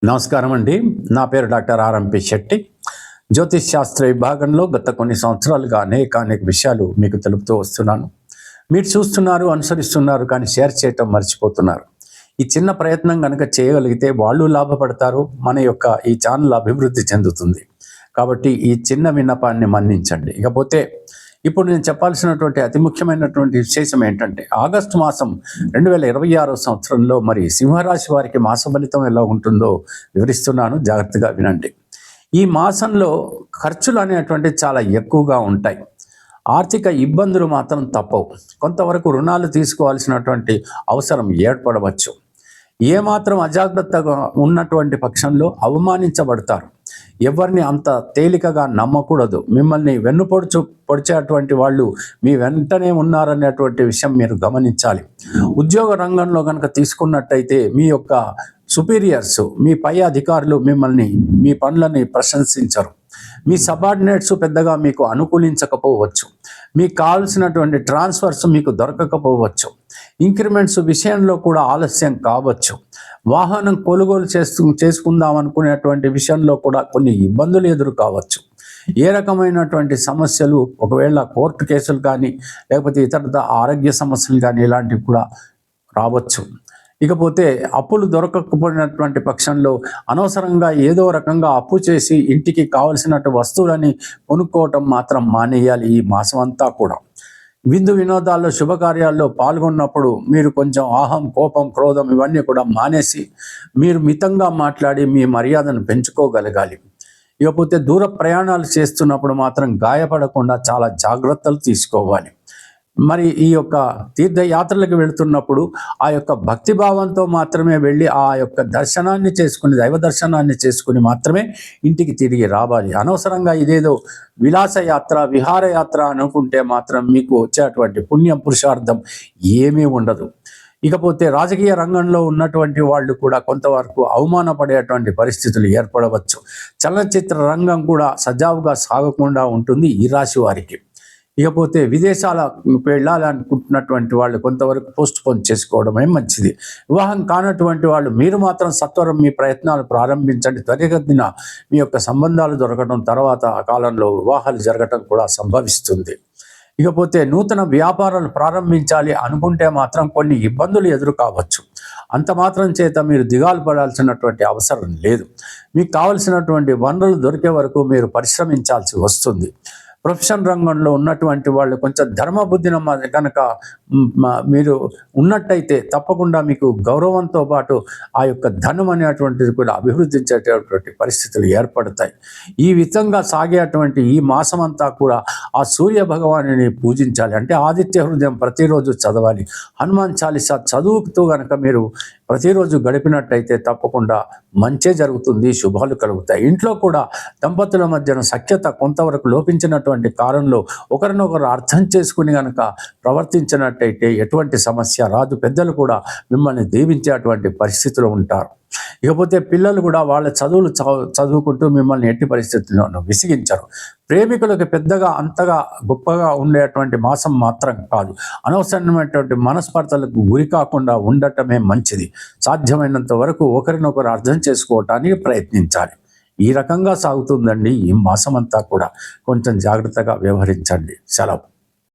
నమస్కారం అండి. నా పేరు డాక్టర్ ఆర్ఎంపి శెట్టి. జ్యోతిష్ శాస్త్ర విభాగంలో గత కొన్ని సంవత్సరాలుగా అనేక విషయాలు మీకు తెలుపుతూ వస్తున్నాను. మీరు చూస్తున్నారు, అనుసరిస్తున్నారు, కానీ షేర్ చేయటం మర్చిపోతున్నారు. ఈ చిన్న ప్రయత్నం కనుక చేయగలిగితే వాళ్ళు లాభపడతారు, మన యొక్క ఈ ఛానల్ అభివృద్ధి చెందుతుంది. కాబట్టి ఈ చిన్న విన్నపాన్ని మన్నించండి. ఇకపోతే ఇప్పుడు నేను చెప్పాల్సినటువంటి అతి ముఖ్యమైనటువంటి విశేషం ఏంటంటే, ఆగస్టు మాసం 2026 సంవత్సరంలో మరి సింహరాశి వారికి మాస ఫలితం ఎలా ఉంటుందో వివరిస్తున్నాను, జాగ్రత్తగా వినండి. ఈ మాసంలో ఖర్చులు అనేటువంటివి చాలా ఎక్కువగా ఉంటాయి. ఆర్థిక ఇబ్బందులు మాత్రం తప్పవు. కొంతవరకు రుణాలు తీసుకోవాల్సినటువంటి అవసరం ఏర్పడవచ్చు. ఏమాత్రం అజాగ్రత్తగా ఉన్నటువంటి పక్షంలో అవమానించబడతారు. ఎవరిని అంత తేలికగా నమ్మకూడదు. మిమ్మల్ని పొడిచేటువంటి వాళ్ళు మీ వెంటనే ఉన్నారనేటువంటి విషయం మీరు గమనించాలి. ఉద్యోగ రంగంలో కనుక తీసుకున్నట్టయితే మీ యొక్క సుపీరియర్స్, మీ పై అధికారులు మిమ్మల్ని, మీ పనులని ప్రశంసించరు. మీ సబార్డినేట్స్ పెద్దగా మీకు అనుకూలించకపోవచ్చు. మీకు కావాల్సినటువంటి ట్రాన్స్ఫర్స్ మీకు దొరకకపోవచ్చు. ఇంక్రిమెంట్స్ విషయంలో కూడా ఆలస్యం కావచ్చు. వాహనం కొనుగోలు చేసుకుందాం అనుకునేటువంటి విషయంలో కూడా కొన్ని ఇబ్బందులు ఎదురు కావచ్చు. ఏ రకమైనటువంటి సమస్యలు, ఒకవేళ కోర్టు కేసులు కానీ లేకపోతే ఇతర ఆరోగ్య సమస్యలు కానీ ఇలాంటివి కూడా రావచ్చు. ఇకపోతే అప్పులు దొరకకపోయినటువంటి పక్షంలో అనవసరంగా ఏదో రకంగా అప్పు చేసి ఇంటికి కావలసినట్టు వస్తువులని కొనుక్కోవటం మాత్రం మానేయాలి. ఈ మాసం అంతా కూడా విందు వినోదాల్లో, శుభకార్యాల్లో పాల్గొన్నప్పుడు మీరు కొంచెం కోపం, క్రోధం ఇవన్నీ కూడా మానేసి మీరు మితంగా మాట్లాడి మీ మర్యాదను పెంచుకోగలగాలి. ఇకపోతే దూర ప్రయాణాలు చేస్తున్నప్పుడు మాత్రం గాయపడకుండా చాలా జాగ్రత్తలు తీసుకోవాలి. మరి ఈ యొక్క తీర్థయాత్రలకు వెళుతున్నప్పుడు ఆ యొక్క భక్తిభావంతో మాత్రమే వెళ్ళి ఆ యొక్క దర్శనాన్ని చేసుకుని, దైవ దర్శనాన్ని చేసుకుని మాత్రమే ఇంటికి తిరిగి రావాలి. అనవసరంగా ఇదేదో విలాసయాత్ర, విహారయాత్ర అనుకుంటే మాత్రం మీకు వచ్చేటువంటి పుణ్యం, పురుషార్థం ఏమీ ఉండదు. ఇకపోతే రాజకీయ రంగంలో ఉన్నటువంటి వాళ్ళు కూడా కొంతవరకు అవమానపడేటువంటి పరిస్థితులు ఏర్పడవచ్చు. చలనచిత్ర రంగం కూడా సజావుగా సాగకుండా ఉంటుంది ఈ రాశి వారికి. ఇకపోతే విదేశాలకు వెళ్ళాలనుకుంటున్నటువంటి వాళ్ళు కొంతవరకు పోస్ట్ పోన్ చేసుకోవడమే మంచిది. వివాహం కానటువంటి వాళ్ళు మీరు మాత్రం సత్వరం మీ ప్రయత్నాలు ప్రారంభించండి. త్వరితగతిన మీ యొక్క సంబంధాలు దొరకడం, తర్వాత ఆ కాలంలో వివాహాలు జరగటం కూడా సంభవిస్తుంది. ఇకపోతే నూతన వ్యాపారాలు ప్రారంభించాలి అనుకుంటే మాత్రం కొన్ని ఇబ్బందులు ఎదురు కావచ్చు. అంత మాత్రం చేత మీరు దిగాలు పడాల్సినటువంటి అవసరం లేదు. మీకు కావలసినటువంటి వనరులు దొరికే వరకు మీరు పరిశ్రమించాల్సి వస్తుంది. ప్రొఫెషన్ రంగంలో ఉన్నటువంటి వాళ్ళు కొంచెం ధర్మబుద్ధిన కనుక మీరు ఉన్నట్టయితే తప్పకుండా మీకు గౌరవంతో పాటు ఆ యొక్క ధనం అనేటువంటిది కూడా అభివృద్ధించేటటువంటి పరిస్థితులు ఏర్పడతాయి. ఈ విధంగా సాగేటువంటి ఈ మాసం అంతా కూడా ఆ సూర్య భగవానుని పూజించాలి. అంటే ఆదిత్య హృదయం ప్రతిరోజు చదవాలి. హనుమాన్ చాలీసా చదువుతూ కనుక మీరు ప్రతిరోజు గడిపినట్టయితే తప్పకుండా మంచే జరుగుతుంది, శుభాలు కలుగుతాయి. ఇంట్లో కూడా దంపతుల మధ్యన సఖ్యత కొంతవరకు లోపించినటువంటి కాలంలో ఒకరినొకరు అర్థం చేసుకుని కనుక ప్రవర్తించినట్టయితే ఎటువంటి సమస్య రాదు. పెద్దలు కూడా మిమ్మల్ని దీవించేటువంటి పరిస్థితులు ఉంటారు. ఇకపోతే పిల్లలు కూడా వాళ్ళ చదువులు చదువుకుంటూ మిమ్మల్ని ఎట్టి పరిస్థితుల్లోనూ విసిగించరు. ప్రేమికులకు పెద్దగా అంతగా గొప్పగా ఉండేటువంటి మాసం మాత్రం కాదు. అనవసరమైనటువంటి మనస్పర్ధలకు గురి కాకుండా ఉండటమే మంచిది. సాధ్యమైనంత వరకు ఒకరినొకరు అర్థం చేసుకోవటానికి ప్రయత్నించాలి. ఈ రకంగా సాగుతుందండి ఈ మాసం అంతా కూడా. కొంచెం జాగ్రత్తగా వ్యవహరించండి. సెలవు.